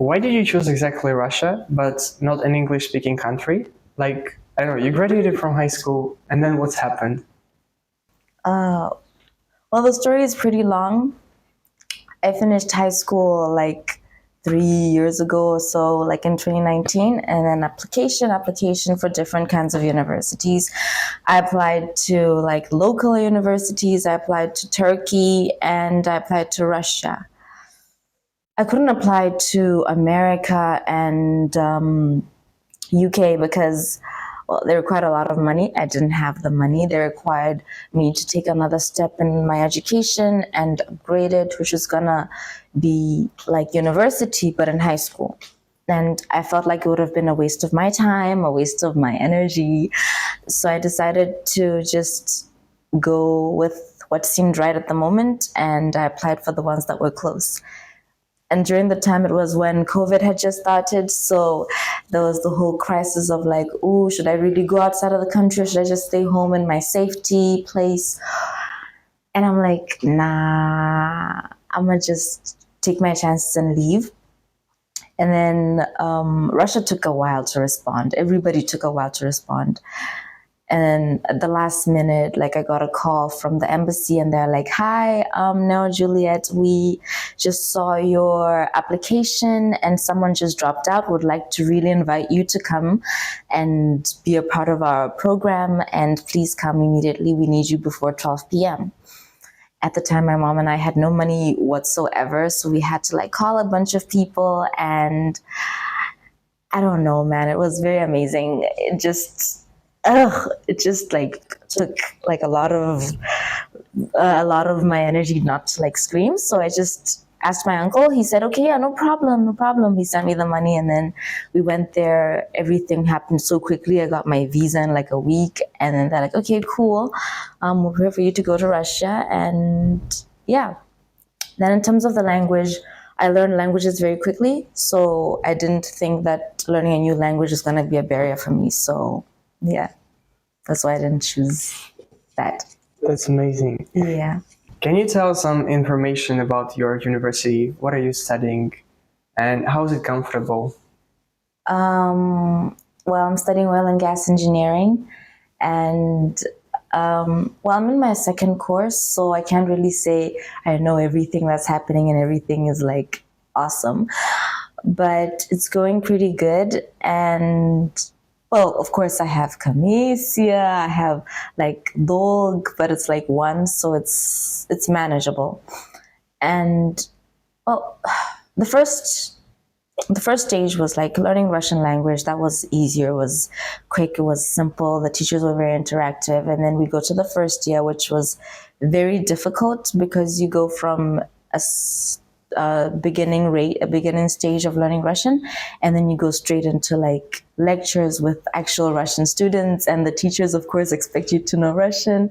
Why did you choose exactly Russia, but not an English-speaking country? Like, I don't know, you graduated from high school, and then what's happened? Uh, well, the story is pretty long. I finished high school like 3 years ago or so, like in 2019, and then application for different kinds of universities. I applied to like local universities, I applied to Turkey, and I applied to Russia. I couldn't apply to America and UK because, well, they required a lot of money. I didn't have the money. They required me to take another step in my education and upgrade it, which was gonna be like university, but in high school. And I felt like it would have been a waste of my time, a waste of my energy. So I decided to just go with what seemed right at the moment, and I applied for the ones that were close. And during the time, it was when COVID had just started, so there was the whole crisis of like, oh, should I really go outside of the country, or should I just stay home in my safety place? And I'm like, nah, I'm gonna just take my chances and leave. And then Russia took a while to respond. Everybody took a while to respond. And then at the last minute, like I got a call from the embassy and they're like, hi, no, Juliet, we just saw your application and someone just dropped out, would like to really invite you to come and be a part of our program, and please come immediately. We need you before 12 p.m. At the time, my mom and I had no money whatsoever, so we had to like call a bunch of people, and I don't know, man, it was very amazing. It just like took like a lot of my energy not to like scream. So I just asked my uncle. He said, okay, yeah, no problem, no problem. He sent me the money, and then we went there. Everything happened so quickly. I got my visa in like a week, and then they're like, okay, cool, we're here for you to go to Russia. And yeah, then in terms of the language, I learned languages very quickly, so I didn't think that learning a new language is going to be a barrier for me. So yeah, that's why I didn't choose that. That's amazing. Yeah. Can you tell some information about your university? What are you studying, and how is it comfortable? Well, I'm studying oil and gas engineering, and well, I'm in my second course, so I can't really say I know everything that's happening and everything is like awesome, but it's going pretty good. And well, of course, I have Kamesia, I have like Dog, but it's like one, so it's manageable. And well, the first the first stage was like learning Russian language. That was easier, it was quick, it was simple. The teachers were very interactive. And then we go to the first year, which was very difficult because you go from a beginning stage of learning Russian, and then you go straight into like lectures with actual Russian students, and the teachers, of course, expect you to know Russian.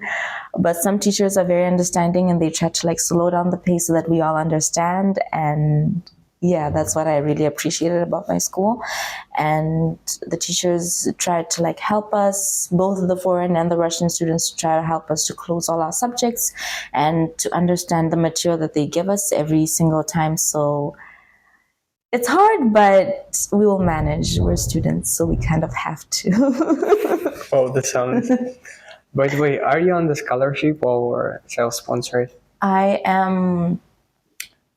But some teachers are very understanding and they try to like slow down the pace so that we all understand. And yeah, that's what I really appreciated about my school. And the teachers tried to like help us, both the foreign and the Russian students, to try to help us to close all our subjects and to understand the material that they give us every single time. So it's hard, but we will manage. We're students, so we kind of have to. Oh, that sounds. By the way, are you on the scholarship or self-sponsored? I am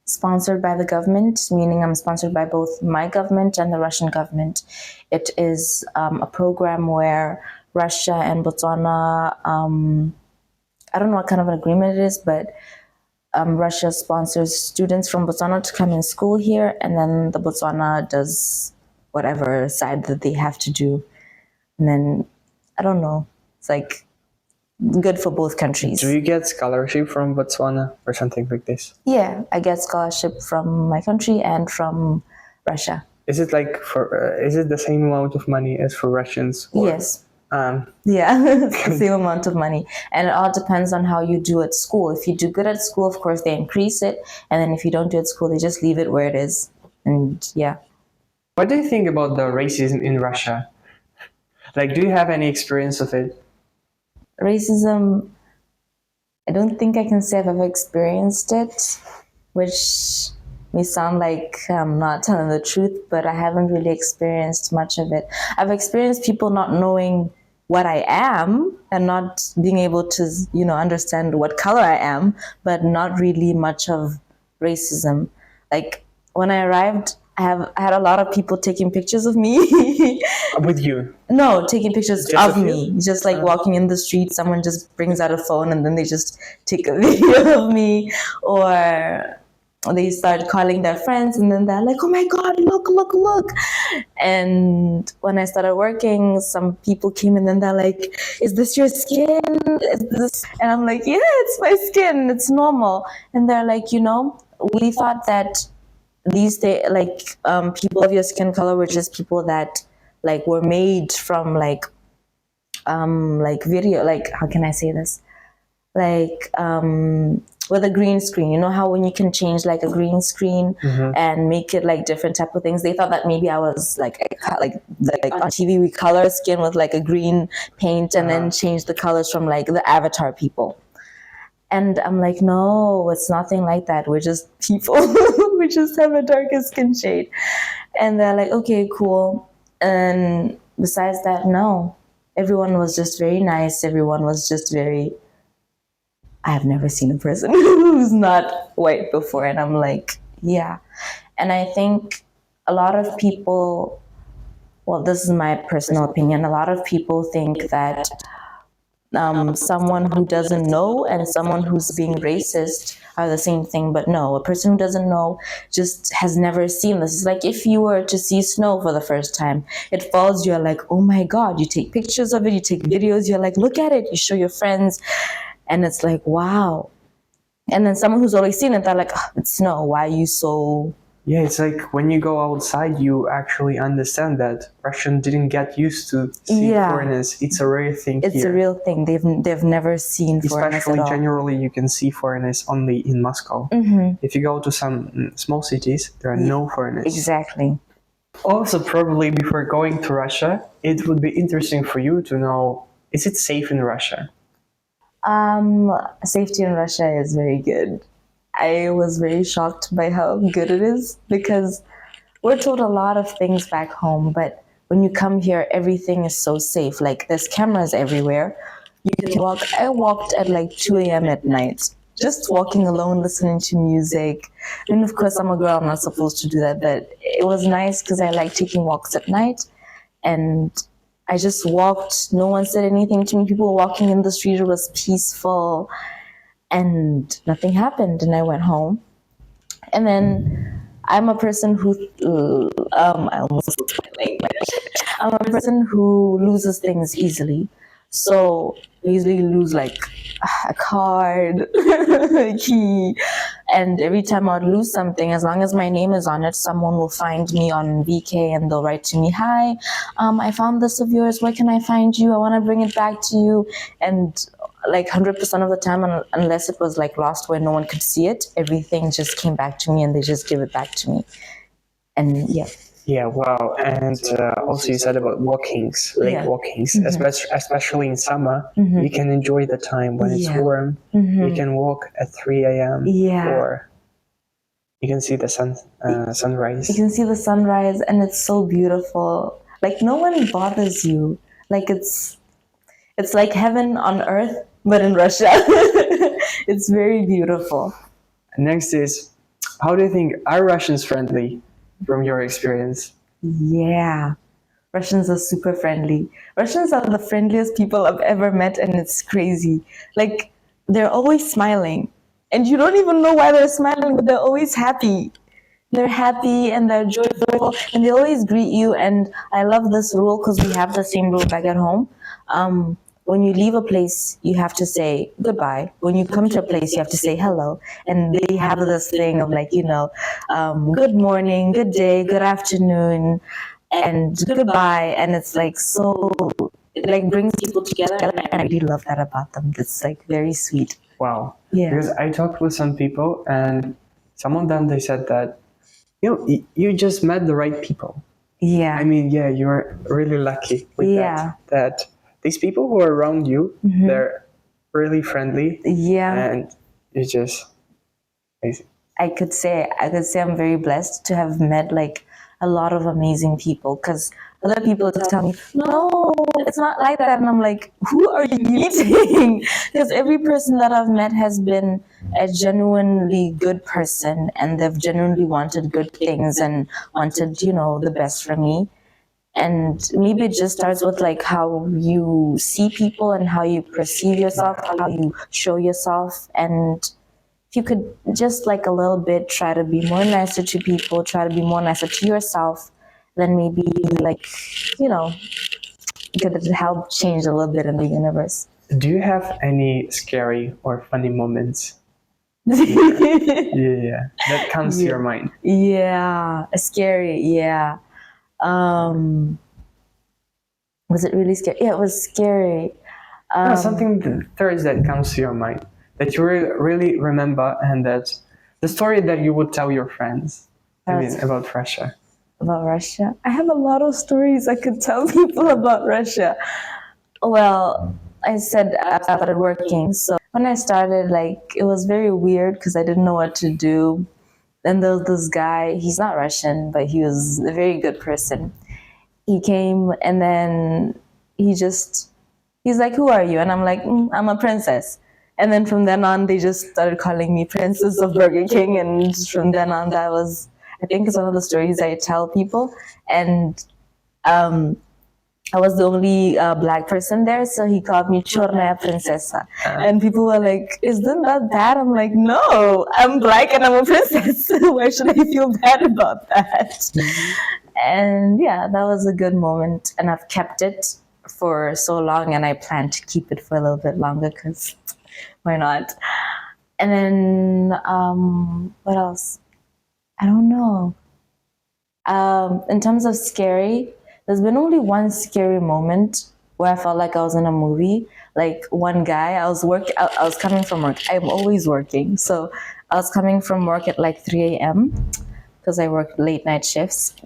sponsored by the government, meaning I'm sponsored by both my government and the Russian government. It is a program where Russia and Botswana, I don't know what kind of an agreement it is, but Russia sponsors students from Botswana to come in school here, and then the Botswana does whatever side that they have to do. And then, I don't know, it's like good for both countries. Do you get scholarship from Botswana or something like this? Yeah, I get scholarship from my country and from Russia. Is it like is it the same amount of money as for Russians? Or, yes. Yeah, it's the same amount of money. And it all depends on how you do at school. If you do good at school, of course, they increase it. And then if you don't do it at school, they just leave it where it is. And yeah. What do you think about the racism in Russia? Like, do you have any experience of it? Racism, I don't think I can say I've ever experienced it, which may sound like I'm not telling the truth, but I haven't really experienced much of it. I've experienced people not knowing what I am and not being able to, understand what color I am, but not really much of racism. Like when I arrived, I had a lot of people taking pictures of me. With you? No, taking pictures Just of of you? me. Just like walking in the street, someone just brings out a phone and then they just take a video of me, or they start calling their friends and then they're like, oh my God, look, look, look. And when I started working, some people came and then they're like, is this your skin? Is this? And I'm like, yeah, it's my skin. It's normal. And they're like, we thought that these days, like people of your skin color were just people that like were made from like video, like how can I say this? Like with a green screen, you know how when you can change like a green screen and make it like different type of things. They thought that maybe I was like on TV we color skin with like a green paint and then change the colors from like the avatar people. And I'm like, no, it's nothing like that. We're just people. We just have a darker skin shade. And they're like, okay, cool. And besides that, no. Everyone was just very nice. Everyone was just very... I have never seen a person who's not white before. And I'm like, yeah. And I think a lot of people... Well, this is my personal opinion. A lot of people think that someone who doesn't know and someone who's being racist are the same thing, but no, a person who doesn't know just has never seen this. It's like if you were to see snow for the first time, it falls, you're like, oh my God, you take pictures of it, you take videos, you're like, look at it, you show your friends, and it's like, wow. And then someone who's already seen it, they're like, oh, it's snow, why are you so... Yeah, it's like when you go outside, you actually understand that Russian didn't get used to seeing foreigners. It's a rare thing It's here. a real thing. They've never seen foreigners Especially at all. generally, you can see foreigners only in Moscow. If you go to some small cities, there are no foreigners. Exactly. Also, probably before going to Russia, it would be interesting for you to know, is it safe in Russia? Safety in Russia is very good. I was very shocked by how good it is because we're told a lot of things back home, but when you come here, everything is so safe. Like there's cameras everywhere. You can walk. I walked at like 2 a.m. at night, just walking alone, listening to music. And of course, I'm a girl, I'm not supposed to do that, but it was nice because I like taking walks at night. And I just walked. No one said anything to me. People were walking in the street. It was peaceful. And nothing happened, and I went home. And then I'm a person who, I almost I'm a person who loses things easily. So I usually lose like a card, a key, and every time I'd lose something, as long as my name is on it, someone will find me on VK and they'll write to me, hi, I found this of yours, where can I find you? I want to bring it back to you. And like 100% of the time, unless it was like lost where no one could see it, everything just came back to me and they just give it back to me. And yeah. Yeah, wow. And also you said about walkings, lake walkings, especially in summer, you can enjoy the time when it's warm. You can walk at 3 a.m. or you can see the sunrise. You can see the sunrise and it's so beautiful. Like no one bothers you. Like it's like heaven on earth, but in Russia. It's very beautiful. Next is, how do you think, are Russians friendly from your experience? Yeah, Russians are super friendly. Russians are the friendliest people I've ever met, and it's crazy. Like, they're always smiling. And you don't even know why they're smiling, but they're always happy. They're happy and they're joyful, and they always greet you. And I love this rule because we have the same rule back at home. When you leave a place, you have to say goodbye. When you come to a place, you have to say hello. And they have this thing of like, good morning, good day, good afternoon, and goodbye. And it's like it like brings people together. And I really love that about them. It's like very sweet. Wow. Yeah. Because I talked with some people and some of them, they said that, you just met the right people. Yeah. I mean, yeah, you're really lucky with that these people who are around you, they're really friendly. Yeah. And you just... I I could say I'm very blessed to have met like a lot of amazing people, because other people tell me, no, it's not like that. And I'm like, who are you meeting? Because every person that I've met has been a genuinely good person, and they've genuinely wanted good things and wanted, the best for me. And maybe it just starts with like how you see people and how you perceive yourself, how you show yourself. And if you could just like a little bit try to be more nicer to people, try to be more nicer to yourself, then maybe like, it could help change a little bit in the universe. Do you have any scary or funny moments? That comes to your mind. Yeah, scary. Yeah. Was it really scary? Yeah, it was scary. No, something third that comes to your mind that you really remember, and that the story that you would tell your friends. About Russia. About Russia? I have a lot of stories I could tell people about Russia. Well, I said I started working. So when I started, like, it was very weird because I didn't know what to do. Then there was this guy, he's not Russian, but he was a very good person. He came and then he's like, who are you? And I'm like, I'm a princess. And then from then on, they just started calling me Princess of Burger King. And from then on, that was, I think it's one of the stories I tell people. And I was the only black person there, so he called me Chornaya Princesa. And people were like, isn't that bad? I'm like, no, I'm black and I'm a princess. Why should I feel bad about that? And yeah, that was a good moment. And I've kept it for so long, and I plan to keep it for a little bit longer because why not? And then what else? I don't know. In terms of scary, there's been only one scary moment where I felt like I was in a movie. Like one guy, I was coming from work. I'm always working. So I was coming from work at like 3 a.m. because I work late night shifts.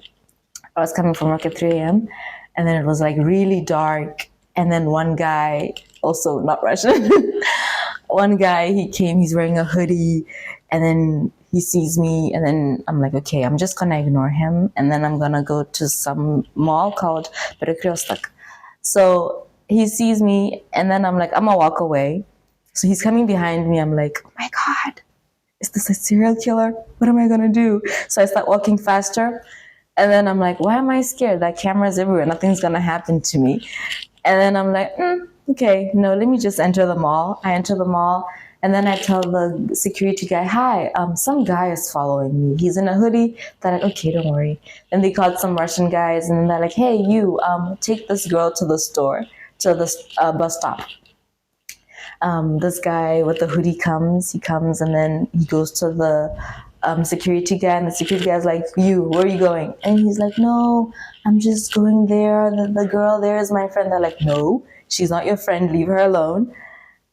I was coming from work at 3 a.m. and then it was like really dark. And then one guy, also not Russian, one guy, he came, he's wearing a hoodie, and then he sees me, and then I'm like, okay, I'm just gonna ignore him, and then I'm gonna go to some mall called Perekrostak. So he sees me, and then I'm like, I'm gonna walk away. So he's coming behind me. I'm like, oh my God, is this a serial killer? What am I gonna do? So I start walking faster, and then I'm like, why am I scared? That camera's everywhere. Nothing's gonna happen to me. And then I'm like, okay, no, let me just enter the mall. I enter the mall. And then I tell the security guy, hi, some guy is following me. He's in a hoodie. They're like, okay, don't worry. Then they called some Russian guys, and then they're like, hey, you, take this girl to the store, to the bus stop. This guy with the hoodie comes, and then he goes to the security guy, and the security guy's like, you, where are you going? And he's like, no, I'm just going there. The girl there is my friend. They're like, no, she's not your friend. Leave her alone.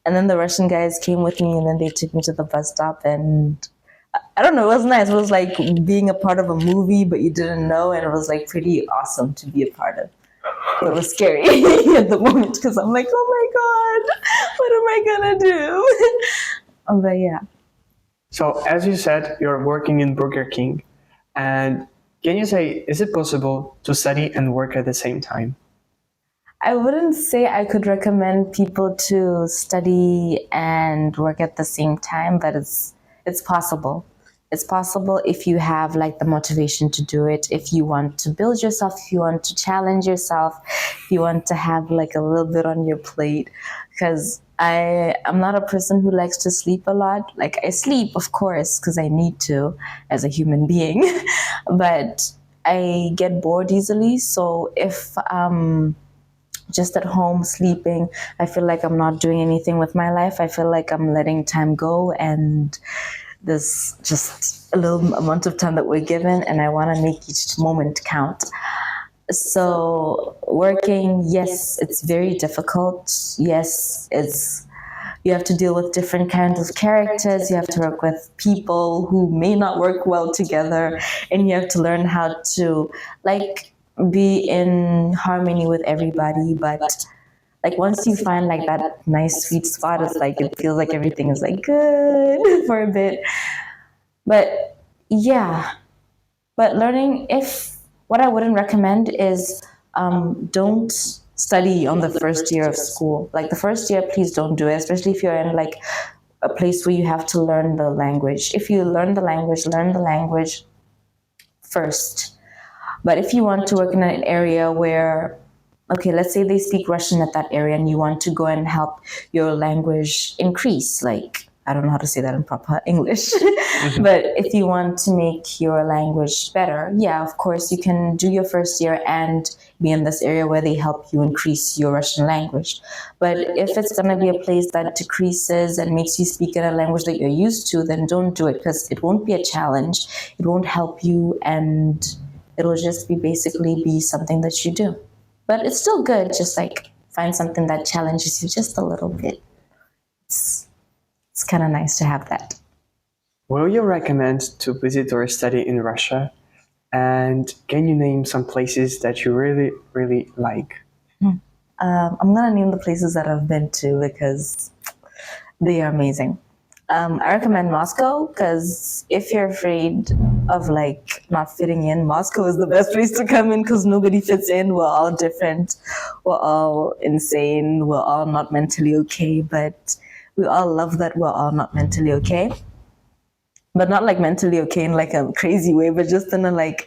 And then the Russian guys came with me, and then they took me to the bus stop. And I don't know, it was nice. It was like being a part of a movie, but you didn't know. And it was like pretty awesome to be a part of. It was scary at the moment because I'm like, oh my God, what am I going to do? But yeah. So as you said, you're working in Burger King. And can you say, is it possible to study and work at the same time? I wouldn't say I could recommend people to study and work at the same time, but it's possible. It's possible if you have like the motivation to do it, if you want to build yourself, if you want to challenge yourself, if you want to have like a little bit on your plate. Because I'm not a person who likes to sleep a lot. Like I sleep, of course, because I need to as a human being, but I get bored easily. So if just at home sleeping, I feel like I'm not doing anything with my life. I feel like I'm letting time go, and there's just a little amount of time that we're given, and I want to make each moment count. So working, yes, it's very difficult. Yes, you have to deal with different kinds of characters. You have to work with people who may not work well together, and you have to learn how to like be in harmony with everybody. But like once you find like that nice sweet spot, it's like it feels like everything is like good for a bit. But yeah, but learning, if what I wouldn't recommend is don't study on the first year of school. Like the first year, please don't do it, especially if you're in like a place where you have to learn the language. If you learn the language first. But if you want to work in an area where, okay, let's say they speak Russian at that area and you want to go and help your language increase, like, I don't know how to say that in proper English, but if you want to make your language better, yeah, of course, you can do your first year and be in this area where they help you increase your Russian language. But if it's going to be a place that decreases and makes you speak in a language that you're used to, then don't do it, because it won't be a challenge, it won't help you, and it'll just be basically be something that you do. But it's still good, just like find something that challenges you just a little bit. It's kind of nice to have that. Will you recommend to visit or study in Russia? And can you name some places that you really, really like? I'm going to name the places that I've been to because they are amazing. I recommend Moscow, because if you're afraid of like not fitting in, Moscow is the best place to come in, because nobody fits in. We're all different. We're all insane. We're all not mentally okay, but we all love that we're all not mentally okay. But not like mentally okay in like a crazy way, but just in a like,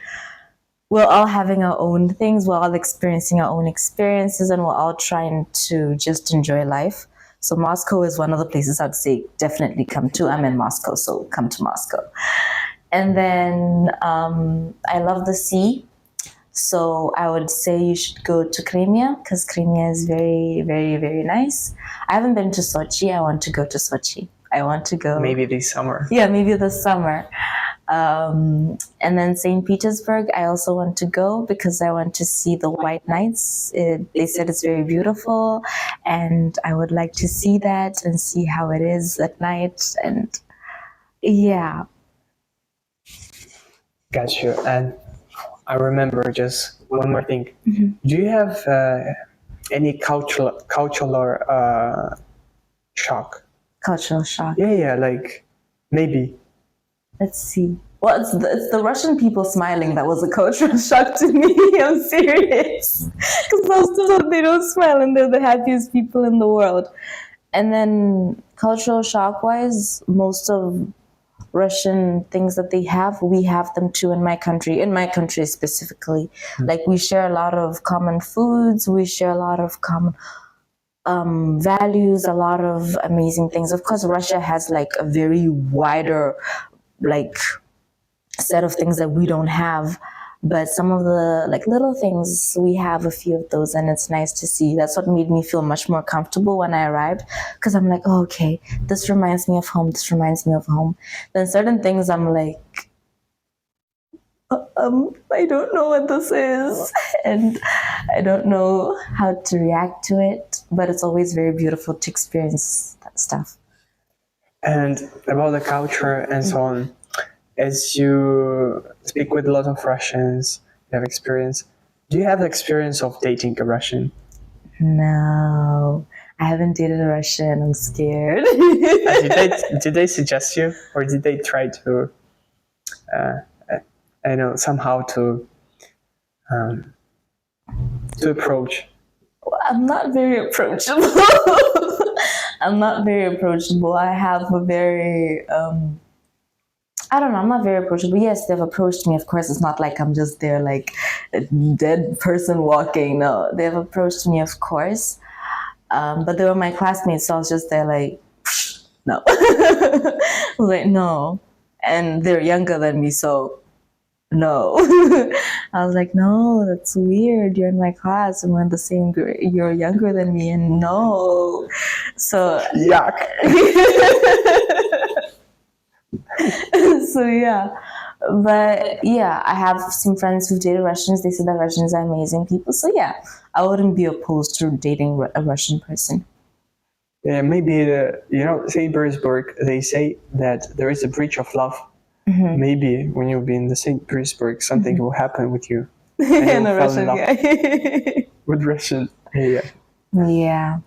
we're all having our own things. We're all experiencing our own experiences, and we're all trying to just enjoy life. So Moscow is one of the places I'd say definitely come to. I'm in Moscow, so come to Moscow. And then I love the sea. So I would say you should go to Crimea, because Crimea is very, very, very nice. I haven't been to Sochi. I want to go to Sochi. I want to go. Maybe this summer. Yeah, maybe this summer. And then St. Petersburg, I also want to go because I want to see the White Nights. They said it's very beautiful, and I would like to see that and see how it is at night. And yeah. Got you. And I remember just one more thing. Do you have any cultural shock? Cultural shock. Yeah, like maybe. Let's see. Well, it's the Russian people smiling that was a cultural shock to me. I'm serious. Because most of them, they don't smile, and they're the happiest people in the world. And then cultural shock-wise, most of Russian things that they have, we have them too in my country specifically. Like we share a lot of common foods, we share a lot of common values, a lot of amazing things. Of course, Russia has like a very wider like set of things that we don't have, but some of the like little things, we have a few of those, and it's nice to see. That's what made me feel much more comfortable when I arrived, because I'm like, oh, okay, this reminds me of home, this reminds me of home. Then certain things I'm like, I don't know what this is, and I don't know how to react to it, but it's always very beautiful to experience that stuff. And about the culture and so on, as you speak with a lot of Russians, you have experience. Do you have the experience of dating a Russian? No, I haven't dated a Russian. I'm scared. Did they suggest you, or did they try to, somehow to approach? I'm not very approachable. I'm not very approachable. I have a very, I don't know, I'm not very approachable. Yes, they've approached me. Of course, it's not like I'm just there like a dead person walking. No, they've approached me, of course. But they were my classmates, so I was just there like, no. I was like, no. And they're younger than me, so no. I was like, no, that's weird. You're in my class and we're in the same grade. You're younger than me, and no. So yuck. So yeah. But yeah, I have some friends who've dated Russians. They said that Russians are amazing people. So yeah, I wouldn't be opposed to dating a Russian person. Yeah, maybe St. Petersburg. They say that there is a breach of love. Mm-hmm. Maybe when you'll be in the St. Petersburg, something will happen with you. And a Russian guy. With Russian, yeah. Yeah,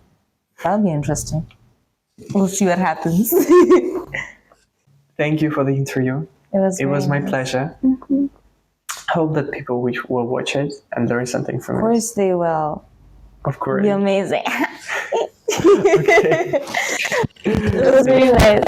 that'll be interesting. We'll see what happens. Thank you for the interview. It was my nice. pleasure. I hope that people will watch it and learn something from it. Of course they will. Of course. Be amazing. Okay. It was really nice.